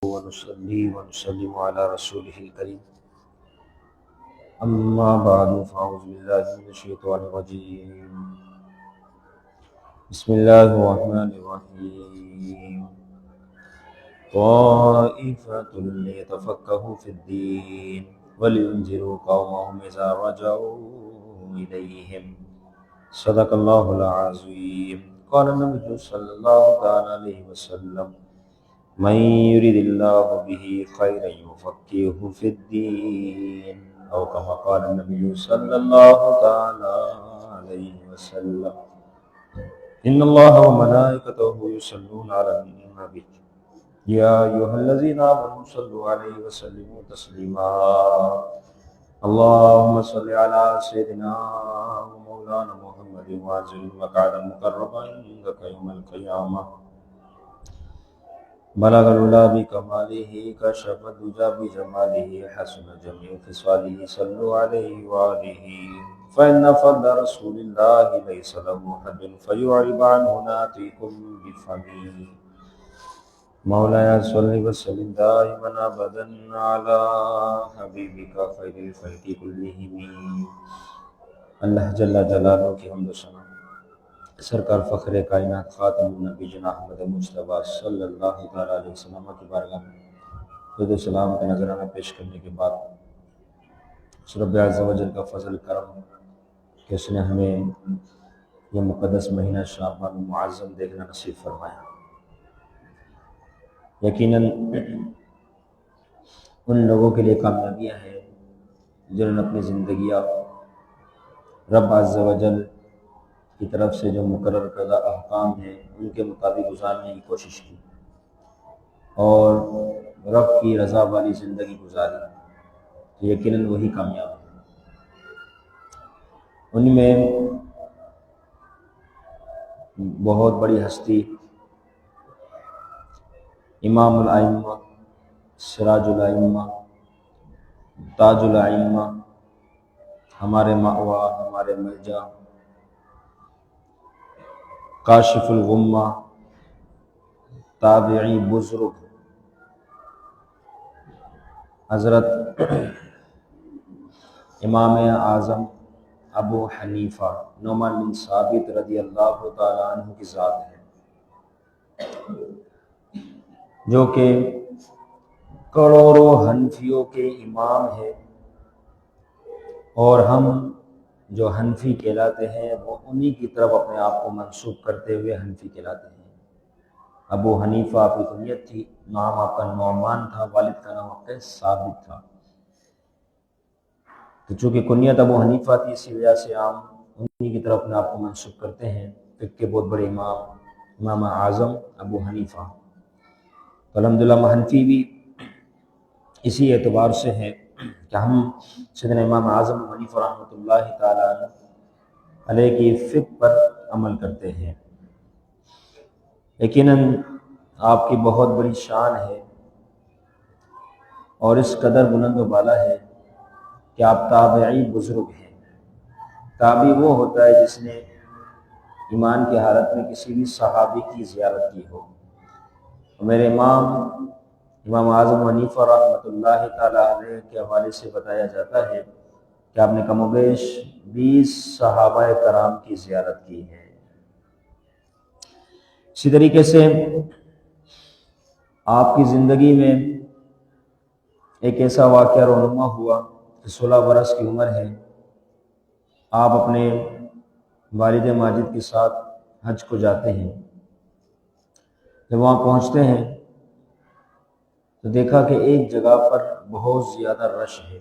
ونصلي ونسلم على رسوله الكريم أما بعد فأعوذ بالله من الشيطان الرجيم بسم الله الرحمن الرحيم طائفة ليتفقهوا في الدين ولينذروا قومهم إذا رجعوا إليهم صدق الله العظيم قال النبي صلى الله تعالى عليه وسلم من يريد الله به خيرا يفقهه في الدين أو كما قال النبي صلى الله تعالى عليه وسلم إن الله وملائكته يصلون على النبي يا أيها الذين آمنوا صلوا عليه وسلموا تسليما اللهم صل على سيدنا ومولانا محمد وعزل مقعدا مقربا عندك يوم القيامة بلغ العلا بکمالہ کشف الدجى بجمالہ حسن جمیع خصالہ صلوا علیہ وآلہ فإن فضل رسول اللہ لیس له حد فیعرب عنہ ناطق بفمہ مولاي صل وسلم دائما ابدا على حبیبک خیر الخلق کلہم۔ اللہ جل جلالہ کی حمد و ثنا سرکار فخر کائنات خاتم النبی جناب احمد مجتبیٰ صلی اللہ تعالیٰ علیہ وسلم کی بارگاہ میں درود و سلام کا نذرانہ پیش کرنے کے بعد رب عز و جل کا فضل کرم کہ اس نے ہمیں یہ مقدس مہینہ شعبان معظم دیکھنا نصیب فرمایا۔ یقیناً ان لوگوں کے لیے کامیابیاں ہیں جنہوں نے اپنی زندگیاں رب عز و جل کی طرف سے جو مقرر کردہ احکام ہیں ان کے مطابق گزارنے کی کوشش کی اور رب کی رضا والی زندگی گزاری، تو یقیناً وہی کامیاب ہے۔ ان میں بہت بڑی ہستی امام الائمہ، سراج الائمہ، تاج الائمہ، ہمارے مأویٰ، ہمارے ملجا، کاشف الغمہ، تابعی بزرگ حضرت امام اعظم ابو حنیفہ نعمان بن ثابت رضی اللہ تعالیٰ عنہ کی ذات ہے، جو کہ کروڑوں حنفیوں کے امام ہے، اور ہم جو حنفی کہلاتے ہیں وہ انہی کی طرف اپنے آپ کو منسوب کرتے ہوئے حنفی کہلاتے ہیں۔ ابو حنیفہ آپ کی کنیت تھی، نام آپ کا نعمان تھا، والد کا نام آپ کا ثابت تھا، تو چونکہ کنیت ابو حنیفہ تھی اسی وجہ سے عام انہی کی طرف اپنے آپ کو منسوب کرتے ہیں۔ فقہ کے بہت بڑے امام اعظم ابو حنیفہ، تو الحمدللہ ہم حنفی بھی اسی اعتبار سے ہے کہ ہم سیدنا امام اعظم ابو حنیفہ رحمۃ اللہ تعالیٰ علیہ کی فقہ پر عمل کرتے ہیں۔ یقیناً آپ کی بہت بڑی شان ہے اور اس قدر بلند و بالا ہے کہ آپ تابعی بزرگ ہیں۔ تابعی وہ ہوتا ہے جس نے ایمان کی حالت میں کسی بھی صحابی کی زیارت کی ہو۔ میرے امام اعظم حنیفہ رحمۃ اللہ تعالیٰ علیہ کے حوالے سے بتایا جاتا ہے کہ آپ نے کم و بیش 20 صحابہ کرام کی زیارت کی ہے۔ اسی طریقے سے آپ کی زندگی میں ایک ایسا واقعہ رونما ہوا کہ 16 برس کی عمر ہے، آپ اپنے والد ماجد کے ساتھ حج کو جاتے ہیں۔ جب وہاں پہنچتے ہیں تو دیکھا کہ ایک جگہ پر بہت زیادہ رش ہے۔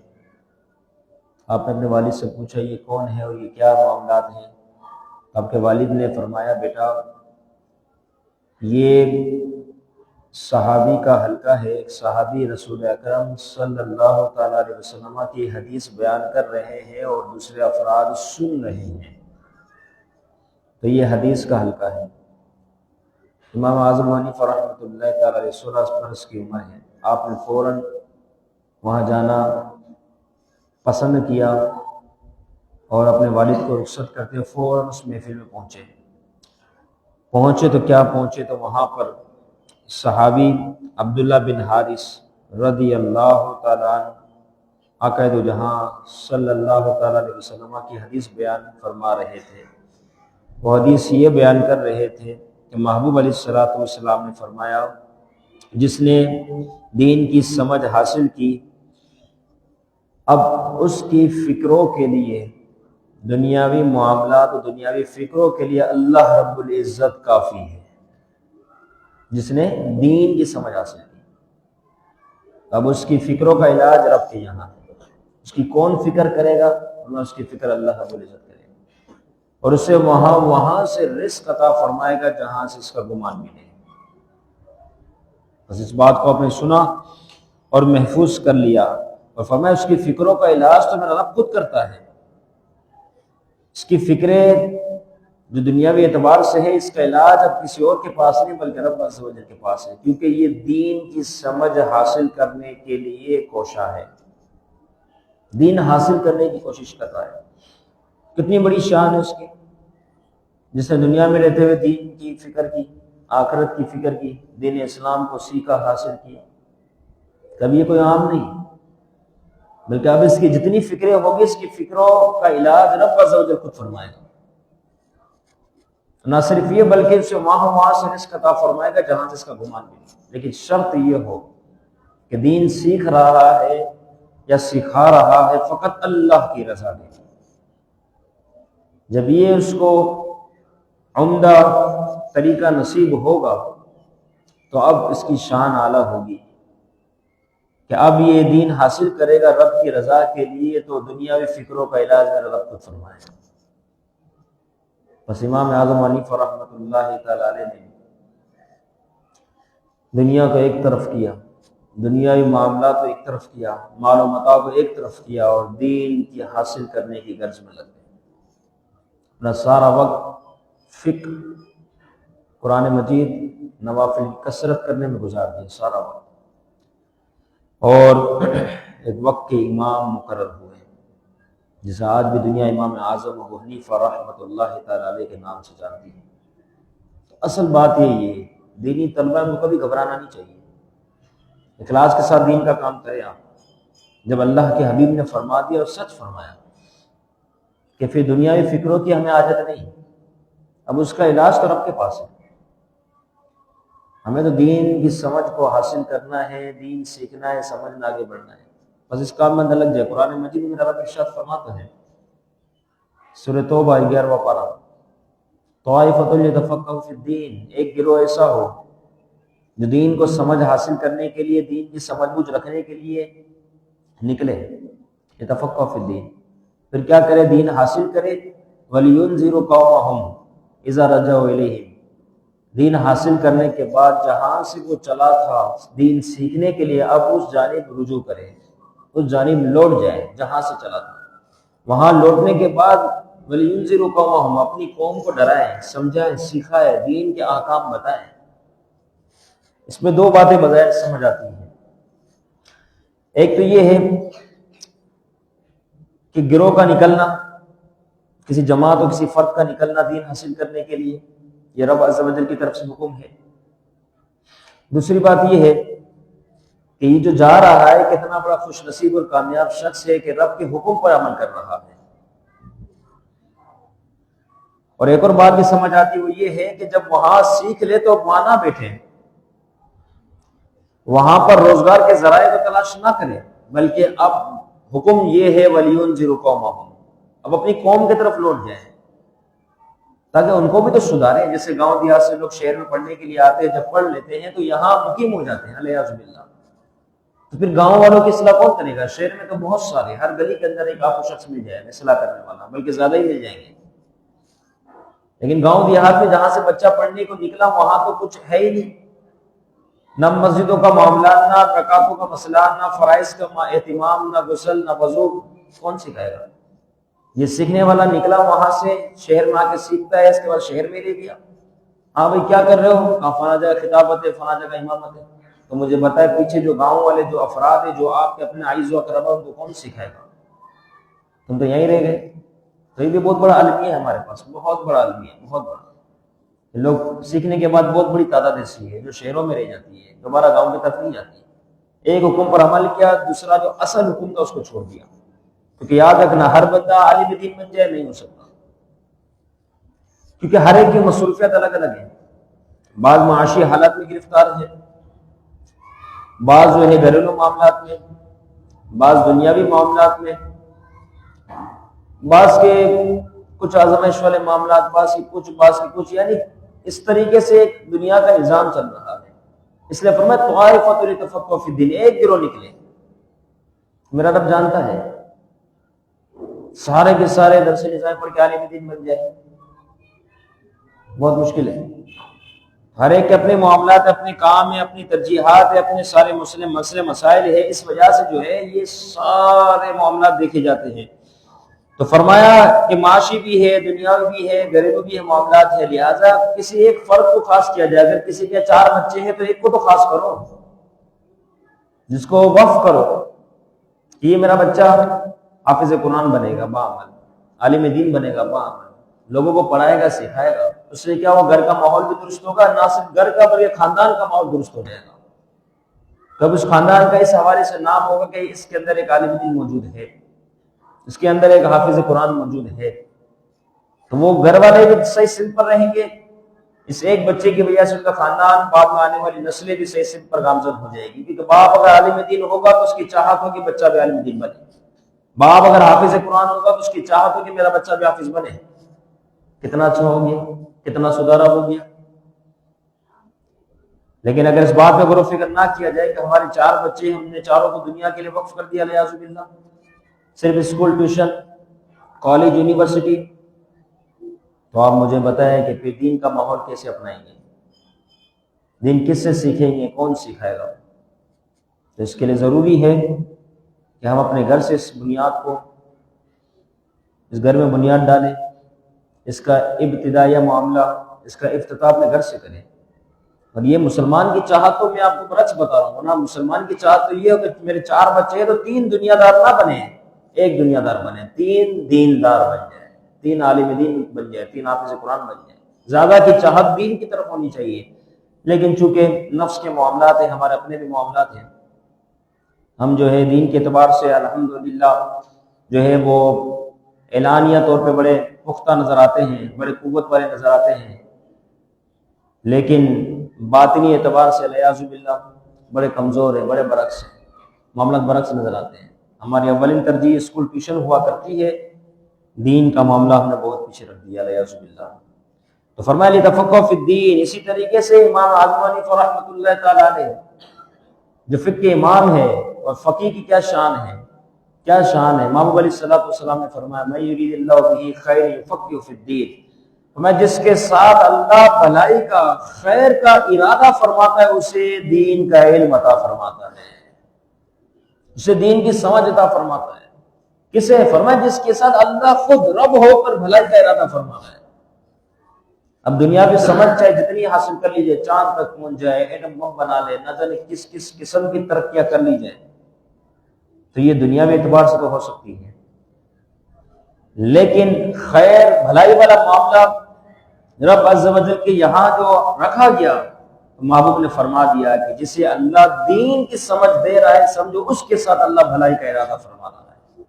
آپ نے اپنے والد سے پوچھا یہ کون ہے اور یہ کیا معاملات ہیں؟ آپ کے والد نے فرمایا بیٹا یہ صحابی کا حلقہ ہے، ایک صحابی رسول اکرم صلی اللہ تعالیٰ علیہ وسلم کی حدیث بیان کر رہے ہیں اور دوسرے افراد سن رہے ہیں، تو یہ حدیث کا حلقہ ہے۔ امام اعظم حنیفہ رحمۃ اللہ تعالیٰ علیہ 16 برس کی عمر ہے، آپ نے فوراً وہاں جانا پسند کیا اور اپنے والد کو رخصت کرتے فوراً اس محفل میں پہنچے تو کیا پہنچے تو وہاں پر صحابی عبداللہ بن حارث رضی اللہ تعالیٰ عنہ عقائد و جہاں صلی اللہ تعالیٰ علیہ وسلم کی حدیث بیان فرما رہے تھے۔ وہ حدیث یہ بیان کر رہے تھے کہ محبوب علیہ السلام نے فرمایا، جس نے دین کی سمجھ حاصل کی، اب اس کی فکروں کے لیے، دنیاوی معاملات و دنیاوی فکروں کے لیے اللہ رب العزت کافی ہے۔ جس نے دین کی سمجھ حاصل کی، اب اس کی فکروں کا علاج رب کے یہاں ہے۔ اس کی کون فکر کرے گا؟ اس کی فکر اللہ رب العزت کرے گا، اور اسے وہاں سے رزق عطا فرمائے گا جہاں سے اس کا گمان بھی نہیں۔ بس اس بات کو آپ نے سنا اور محفوظ کر لیا، اور فرمایا اس کی فکروں کا علاج تو میرا رب خود کرتا ہے۔ اس کی فکریں جو دنیاوی اعتبار سے ہے، اس کا علاج اب کسی اور کے پاس نہیں بلکہ رب عز و جل کے پاس ہے، کیونکہ یہ دین کی سمجھ حاصل کرنے کے لیے کوشاں ہے، دین حاصل کرنے کی کوشش کر رہا ہے۔ کتنی بڑی شان ہے اس کی، جس نے دنیا میں رہتے ہوئے دین کی فکر کی، آخرت کی فکر کی، دین اسلام کو سیکھا، حاصل کیا۔ کبھی یہ کوئی عام نہیں، بلکہ اب اس کی جتنی فکریں ہوگی، اس کی فکروں کا علاج رب عز و جل خود فرمائے گا۔ نہ صرف یہ بلکہ اسے وہاں سے رزق عطا فرمائے گا جہاں سے اس کا گمان بھی نہیں۔ لیکن شرط یہ ہو کہ دین سیکھ رہا ہے یا سکھا رہا ہے فقط اللہ کی رضا کے لیے۔ جب یہ اس کو عمدہ طریقہ نصیب ہوگا تو اب اس کی شان اعلیٰ ہوگی کہ اب یہ دین حاصل کرے گا رب کی رضا کے لیے، تو دنیاوی فکروں کا علاج میرا رب خود فرمائے گا۔ بس امام اعظم حنیفہ رحمۃ اللہ تعالی علیہ نے دنیا کو ایک طرف کیا، دنیاوی معاملات کو ایک طرف کیا، مال و متاع کو ایک طرف کیا، اور دین کی حاصل کرنے کی غرض میں لگ گئے۔ اپنا سارا وقت فکر، قرآن مجید، نوافل کثرت کرنے میں گزار دیا سارا وقت، اور ایک وقت کے امام مقرر ہوئے، جسے آج بھی دنیا امام اعظم ابو حنیفہ رحمۃ اللہ تعالی علیہ کے نام سے جانتی ہے۔ تو اصل بات یہ ہے، دینی طلبہ کو کبھی گھبرانا نہیں چاہیے، اخلاص کے ساتھ دین کا کام کرے آپ۔ جب اللہ کے حبیب نے فرما دیا اور سچ فرمایا کہ پھر دنیاوی فکروں کی ہمیں عادت نہیں، اب اس کا علاج تو رب کے پاس ہے۔ ہمیں تو دین کی سمجھ کو حاصل کرنا ہے، دین سیکھنا ہے، سمجھنا، آگے بڑھنا ہے، بس اس کام میں نہ لگ جائے۔ قرآن مجید میں رب ارشاد فرماتا ہے، سورہ توبہ 11واں پارہ، طائفۃ یتفقہوا فی الدین، ایک گروہ ایسا ہو جو دین کو سمجھ حاصل کرنے کے لیے، دین کی سمجھ بوجھ رکھنے کے لیے نکلے، یتفقہوا فی الدین، پھر کیا کرے؟ دین حاصل کرے، وَلِيُنذِرُ قَوْمَهُمْ اِذَا رَجَعُوا إِلَيْهِمْ، دین حاصل کرنے کے بعد جہاں سے وہ چلا تھا دین سیکھنے کے لیے، اب اس جانب رجوع کرے، اس جانب لوٹ جائے جہاں سے چلا تھا۔ وہاں لوٹنے کے بعد وَلِيُنذِرُ قَوْمَهُمْ، اپنی قوم کو ڈرائیں، سمجھائیں، سکھائیں، دین کے احکام بتائیں۔ اس میں دو باتیں بظاہر سمجھ آتی ہیں۔ ایک تو یہ ہے کہ گروہ کا نکلنا، کسی جماعت اور کسی فرد کا نکلنا دین حاصل کرنے کے لیے، یہ رب عز و جل کی طرف سے حکم ہے۔ دوسری بات یہ ہے کہ یہ جو جا رہا ہے کتنا بڑا خوش نصیب اور کامیاب شخص ہے کہ رب کے حکم پر عمل کر رہا ہے۔ اور ایک اور بات بھی سمجھ آتی وہ یہ ہے کہ جب وہاں سیکھ لے تو وہاں نہ بیٹھے، وہاں پر روزگار کے ذرائع کو تلاش نہ کرے، بلکہ اب حکم یہ ہے وَلِيُنذِرُ قَوْمَهُمْ، اب اپنی قوم کی طرف لوٹ جائیں تاکہ ان کو بھی تو سدھاریں۔ جیسے گاؤں دیہات سے لوگ شہر میں پڑھنے کے لیے آتے ہیں، جب پڑھ لیتے ہیں تو یہاں مقیم ہو جاتے ہیں، علیاذ باللہ، تو پھر گاؤں والوں کی اصلاح کون کرے گا؟ شہر میں تو بہت سارے، ہر گلی کے اندر ایک آپ کو شخص مل جائے گا اصلاح کرنے والا، بلکہ زیادہ ہی مل جائیں گے۔ لیکن گاؤں دیہات میں جہاں سے بچہ پڑھنے کو نکلا وہاں تو کچھ ہے ہی نہیں، نہ مسجدوں کا معاملہ، نہ رکعتوں کا مسئلہ، نہ فرائض کا اہتمام، نہ غسل، نہ وضو، کون سکھائے گا؟ یہ سیکھنے والا نکلا وہاں سے، شہر میں آ کے سیکھتا ہے، اس کے بعد شہر میں لے گیا، ہاں بھائی کیا کر رہے ہو؟ کہاں فلاں جگہ خطابت ہے، فلاں جگہ امامت ہے، تو مجھے بتائے پیچھے جو گاؤں والے جو افراد ہیں جو آپ کے اپنے اعز و اقربا، ان کو کون سکھائے گا؟ تم تو یہیں رہ گئے۔ تو یہ بھی بہت بڑا المیہ ہے ہمارے پاس، بہت بڑا المیہ، بہت بڑا۔ لوگ سیکھنے کے بعد بہت بڑی تعداد ایسی ہے جو شہروں میں رہ جاتی ہے، دوبارہ گاؤں کی طرف نہیں جاتی، ایک حکم پر عمل کیا، دوسرا جو اصل حکم تھا اس کو چھوڑ دیا، کیونکہ یاد رکھنا ہر بندہ عالم دین بن جائے نہیں ہو سکتا، کیونکہ ہر ایک کی مصروفیت الگ الگ ہے، بعض معاشی حالات میں گرفتار ہے، بعض جو ہے گھریلو معاملات میں، بعض دنیاوی معاملات میں، بعض کے کچھ آزمائش والے معاملات، بعض کی کچھ، یعنی اس طریقے سے ایک دنیا کا نظام چل رہا ہے۔ اس لیے فرمایا طائفۃ لتفقهوا فی الدین، ایک گروہ نکلے، میرا رب جانتا ہے سارے کے سارے درس نظام پڑھ کے عالم دین بن جائے، بہت مشکل ہے۔ ہر ایک کے اپنے معاملات ہیں، اپنے کام ہیں، اپنی ترجیحات ہیں، اپنے سارے مسئلے مسائل ہے، اس وجہ سے جو ہے یہ سارے معاملات دیکھے جاتے ہیں۔ تو فرمایا کہ معاشی بھی ہے، دنیاوی بھی ہے، گھریلو بھی ہے، معاملات ہے، لہٰذا کسی ایک فرد کو خاص کیا جائے، اگر کسی کے 4 بچے ہیں تو ایک کو تو خاص کرو، جس کو وقف کرو کہ یہ میرا بچہ حافظ قرآن بنے گا بعمل، عالم دین بنے گا بعمل، لوگوں کو پڑھائے گا سکھائے گا، اس سے کیا ہو، گھر کا ماحول بھی درست ہوگا، نہ صرف گھر کا بلکہ خاندان کا ماحول درست ہو جائے گا۔ کب اس خاندان کا اس حوالے سے نام ہوگا کہ اس کے اندر ایک عالم دین موجود ہے، اس کے اندر ایک حافظ قرآن موجود ہے، تو وہ گھر والے بھی صحیح سمت پر رہیں گے، اس ایک بچے کی وجہ سے ان کا خاندان، بعد میں آنے والی نسلیں بھی صحیح سمت پر گامزن ہو جائے گی، کیونکہ باپ اگر عالم دین ہوگا تو اس کی چاہت ہوگی بچہ بھی عالم دین بنے، باپ اگر حافظ قرآن ہوگا تو اس کی چاہت ہوگی میرا بچہ بھی حافظ بنے۔ کتنا اچھا ہو گیا، کتنا سدھارا ہو گیا۔ لیکن اگر اس بات پہ غور و فکر نہ کیا جائے کہ ہمارے 4 بچے، ہم نے چاروں کو دنیا کے لیے وقف کر دیا، والعیاذ باللہ، صرف اسکول، ٹیوشن، کالج، یونیورسٹی، تو آپ مجھے بتائیں کہ پھر دین کا ماحول کیسے اپنائیں گے، دین کس سے سیکھیں گے، کون سکھائے گا؟ تو اس کے لیے ضروری ہے کہ ہم اپنے گھر سے اس بنیاد کو، اس گھر میں بنیاد ڈالیں، اس کا ابتدائیہ معاملہ، اس کا افتتاح اپنے گھر سے کریں۔ اور یہ مسلمان کی چاہت تو میں آپ کو برعکس بتا رہا ہوں نا، مسلمان کی چاہت تو یہ ہو کہ میرے 4 بچے ہیں تو 3 دنیا دار نہ بنے، ایک دنیا دار بنے، 3 دیندار بن جائے، 3 عالم دین بن جائے، 3 حافظ قرآن بن جائے۔ زیادہ کی چاہت دین کی طرف ہونی چاہیے، لیکن چونکہ نفس کے معاملات ہیں، ہمارے اپنے بھی معاملات ہیں، ہم جو ہے دین کے اعتبار سے الحمدللہ جو ہے وہ اعلانیہ طور پہ بڑے پختہ نظر آتے ہیں، بڑے قوت والے نظر آتے ہیں، لیکن باطنی اعتبار سے والعیاذ باللہ بڑے کمزور ہیں، بڑے برعکس ہیں، معاملات برعکس نظر آتے ہیں۔ ہماری اولین ترجیح اسکول ٹیوشن ہوا کرتی ہے، دین کا معاملہ ہم نے بہت پیچھے رکھ دیا، والعیاذ باللہ۔ تو فرمایا لتفقهوا فی الدین، اسی طریقے سے امام اعظم حنیفہ رحمۃ اللہ تعالی علیہ جو فقہ کے امام ہے، اور فقہ کی کیا شان ہے، کیا شان ہے۔ امام علیہ الصلوۃ والسلام نے فرمایا من یرید اللہ بہ خیر یفقہہ فی الدین، میں جس کے ساتھ اللہ بھلائی کا، خیر کا ارادہ فرماتا ہے اسے دین کا علم عطا فرماتا ہے، اسے دین کی سمجھ عطا فرماتا ہے۔ کسے؟ فرمایا جس کے ساتھ اللہ خود رب ہو کر بھلائی کا ارادہ فرماتا ہے۔ اب دنیا کی سمجھ چاہے جتنی حاصل کر لیجئے، چاند تک پہنچ جائے، ایٹم بم بنا لے، نہ جانے کس کس قسم کی ترقیاں کر لی جائے، تو یہ دنیاوی اعتبار سے تو ہو سکتی ہے، لیکن خیر بھلائی والا معاملہ رب عز و جل کے یہاں جو رکھا گیا، محبوب نے فرما دیا کہ جسے اللہ دین کی سمجھ دے رہا ہے، سمجھو اس کے ساتھ اللہ بھلائی کا ارادہ فرما رہا ہے۔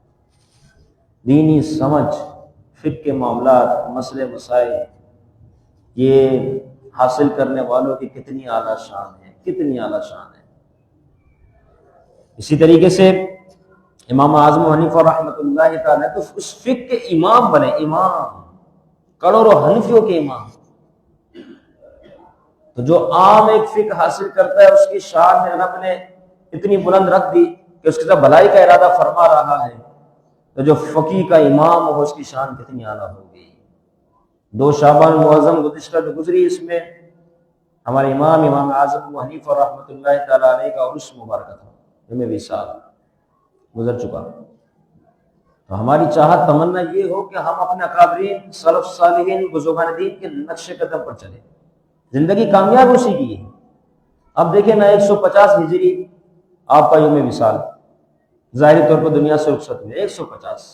دینی سمجھ، فقہ کے معاملات، مسئلے مسائل، یہ حاصل کرنے والوں کی کتنی اعلیٰ شان ہے، کتنی اعلیٰ شان ہے۔ اسی طریقے سے امام اعظم حنیفہ رحمۃ اللہ تعالیٰ تو اس فقہ کے امام بنے، امام، کروڑوں حنفیوں کے امام۔ تو جو عام ایک فقہ حاصل کرتا ہے، اس کی شان میں رب نے اتنی بلند رکھ دی کہ اس کے ساتھ بھلائی کا ارادہ فرما رہا ہے، تو جو فقہ کا امام ہو اس کی شان کتنی اعلیٰ ہوگی۔ 2 شعبان معظم گزشتہ جو گزری، اس میں ہمارے امام اعظم ابو حنیفہ رحمۃ اللہ تعالیٰ علیہ کا عرس مبارکہ تھا، یوم وصال گزر چکا۔ تو ہماری چاہت تمنا یہ ہو کہ ہم اپنے اکابرین، سلف صالحین، بزرگان دین کے نقش قدم پر چلیں، زندگی کامیاب اسی کی ہے۔ اب دیکھیں نا، 150 ہجری آپ کا یوم وصال، ظاہری طور پر دنیا سے رخصت ہوئے 150،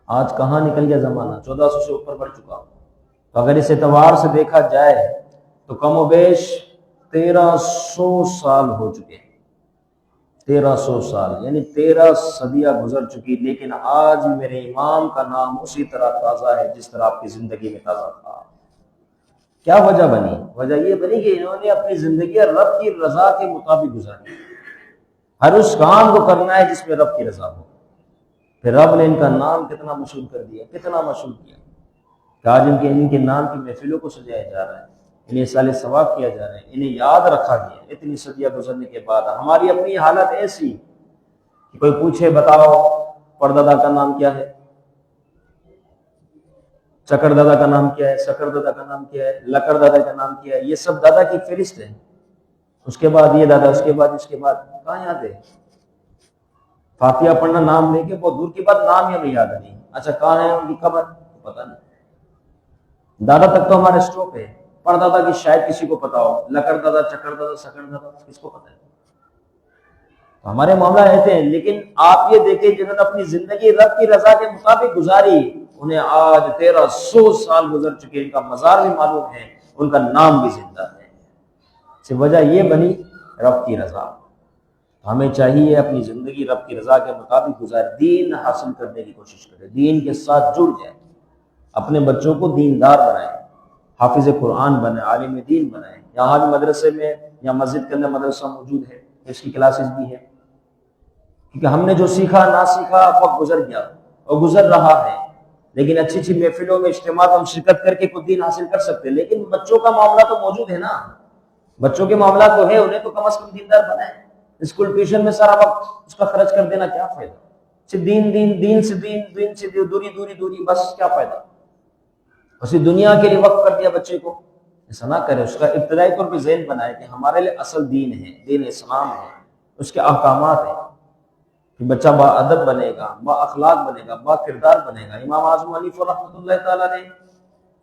آج کہاں نکل گیا زمانہ، 1400 سے اوپر بڑھ چکا، تو اگر اس اعتبار سے دیکھا جائے تو کم و بیش 1300 سال ہو چکے ہیں، 1300 سال یعنی 13 صدیاں گزر چکی، لیکن آج بھی میرے امام کا نام اسی طرح تازہ ہے جس طرح آپ کی زندگی میں تازہ تھا۔ کیا وجہ بنی؟ وجہ یہ بنی کہ انہوں نے اپنی زندگی رب کی رضا کے مطابق گزاری، ہر اس کام کو کرنا ہے جس میں رب کی رضا ہو۔ پھر رب نے ان کا نام کتنا مشہور کر دیا، کتنا مشہور کیا کہ آج ان کے نام کی محفلوں کو سجایا جا رہا ہے، انہیں سال ثواب کیا جا رہا ہے، انہیں یاد رکھا گیا اتنی صدیاں گزرنے کے بعد۔ ہماری اپنی حالت ایسی کہ کوئی پوچھے بتاؤ پردادا کا نام کیا ہے، چکر دادا کا نام کیا ہے، سکر دادا کا نام کیا ہے، لکڑ دادا کا نام کیا ہے، یہ سب دادا کی فہرست ہے۔ اس کے بعد یہ دادا، اس کے بعد اس کے بعد، کہاں یاد ہے؟ فاتحہ پڑھنا نام لے کے بہت دور کی بات، نام ہی ہمیں یاد نہیں۔ اچھا کہاں ہے ان کی قبر؟ پتہ نہیں۔ دادا تک تو ہمارے اسٹاپ ہے، پردادا کی شاید کسی کو پتا ہو، لکڑ دادا، چکر دادا، سکر دادا، کس کو پتا ہے؟ ہمارے معاملہ ایسے ہیں، لیکن آپ یہ دیکھیں جنہوں نے اپنی زندگی رب کی رضا کے مطابق گزاری، انہیں آج 1300 سال گزر چکے، ان کا مزار بھی معلوم ہے، ان کا نام بھی زندہ ہے۔ صرف وجہ یہ بنی رب کی رضا۔ ہمیں چاہیے اپنی زندگی رب کی رضا کے مطابق گزارے، دین حاصل کرنے کی کوشش کرے، دین کے ساتھ جڑ جائے، اپنے بچوں کو دیندار بنائیں، حافظ قرآن بنائیں، عالم دین بنائیں۔ یہاں بھی مدرسے میں یا مسجد کے اندر مدرسہ موجود ہے، اس کی کلاسز بھی ہے، کیونکہ ہم نے جو سیکھا نہ سیکھا وقت گزر گیا اور گزر رہا ہے، لیکن اچھی اچھی محفلوں میں اجتماع ہم شرکت کر کے کوئی دین حاصل کر سکتے ہیں، لیکن بچوں کا معاملہ تو موجود ہے نا، بچوں کے معاملات تو ہے، انہیں تو کم از کم دیندار بنائیں۔ اسکول ٹیوشن میں سارا وقت اس کا خرچ کر دینا کیا فائدہ؟ صرف دین دین دین سے دین دین سے دوری دوری دوری، بس کیا فائدہ؟ اسی دنیا کے لیے وقف کر دیا بچے کو، ایسا نہ کرے، اس کا ابتدائی طور پہ ذہن بنائے کہ ہمارے لیے اصل دین ہے، دین اسلام ہے، اس کے احکامات ہیں، کہ بچہ با ادب بنے گا، با اخلاق بنے گا، با کردار بنے گا۔ امام اعظم حنیفہ رحمۃ اللہ تعالیٰ نے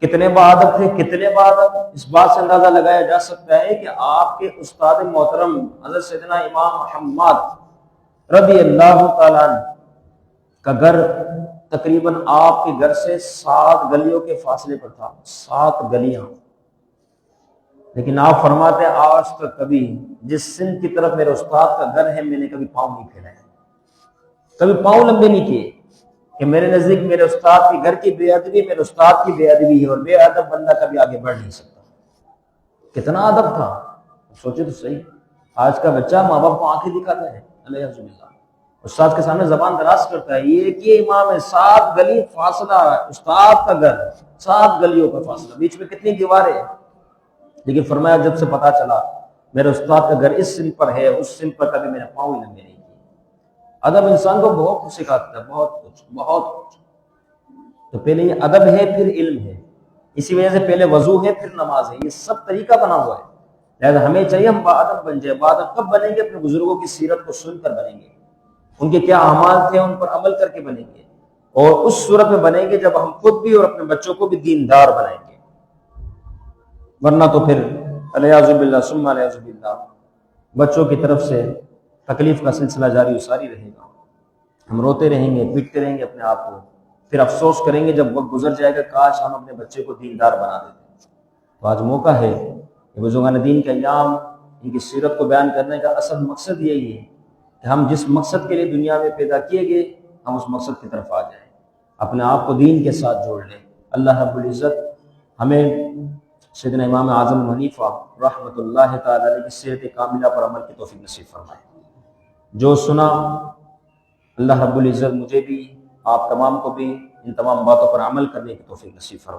کتنے با ادب تھے، کتنے با ادب، اس بات سے اندازہ لگایا جا سکتا ہے کہ آپ کے استاد محترم حضرت سیدنا امام محمد رضی اللہ تعالیٰ عنہ کا گھر تقریباً آپ کے گھر سے 7 گلیوں کے فاصلے پر تھا، 7 گلیاں، لیکن آپ فرماتے ہیں آج تک کبھی جس سندھ کی طرف میرے استاد کا گھر ہے میں نے کبھی پاؤں نہیں پھیلائے، کبھی پاؤں لمبے نہیں کیے، کہ میرے نزدیک میرے استاد کے گھر کی بے ادبی میرے استاد کی بے ادبی ہے، اور بے ادب بندہ کبھی آگے بڑھ نہیں سکتا۔ کتنا ادب تھا، سوچے تو صحیح۔ آج کا بچہ ماں باپ کو آنکھیں دکھاتا ہے، علیہ باللہ، استاد کے سامنے زبان دراز کرتا ہے، یہ امام ہے، 7 گلی فاصلہ، استاد کا گھر 7 گلیوں کا فاصلہ، بیچ میں کتنی دیواریں ہیں، لیکن فرمایا جب سے پتا چلا میرے استاد کا گھر اس سمت پر ہے، اس سمت پر کبھی میرے پاؤں ہی لمبے نہیں کیے۔ ادب انسان کو بہت کچھ سکھاتا ہے، بہت کچھ، بہت کچھ۔ تو پہلے یہ ادب ہے، پھر علم ہے، اسی وجہ سے پہلے وضو ہے، پھر نماز ہے، یہ سب طریقہ بنا ہوا ہے۔ لہذا ہمیں چاہیے ہم باادب بن جائیں۔ باادب کب بنیں گے؟ اپنے بزرگوں کی سیرت کو سن کر بنیں گے، ان کے کیا اعمال تھے ان پر عمل کر کے بنیں گے، اور اس صورت میں بنیں گے جب ہم خود بھی اور اپنے بچوں کو بھی دیندار بنائیں گے، ورنہ تو پھر الیاذ باللہ ثم الیاذ باللہ بچوں کی طرف سے تکلیف کا سلسلہ جاری و ساری رہے گا۔ ہم روتے رہیں گے، پیٹتے رہیں گے اپنے آپ کو، پھر افسوس کریں گے جب وقت گزر جائے گا کاش ہم اپنے بچے کو دیندار بنا دیتے۔ تو آج موقع ہے کہ بزرگان دین کے ایام، ان کی سیرت کو بیان کرنے کا اصل مقصد یہی ہے کہ ہم جس مقصد کے لیے دنیا میں پیدا کیے گئے ہم اس مقصد کی طرف آ جائیں، اپنے آپ کو دین کے ساتھ جوڑ لیں۔ اللہ رب العزت ہمیں سیدنا امام اعظم حنیفہ رحمۃ اللہ تعالی علیہ کی سیرت کاملہ پر عمل کی توفیق نصیب فرمائے۔ جو سنا اللہ رب العزت مجھے بھی، آپ تمام کو بھی ان تمام باتوں پر عمل کرنے کی توفیق نصیب فرمائے۔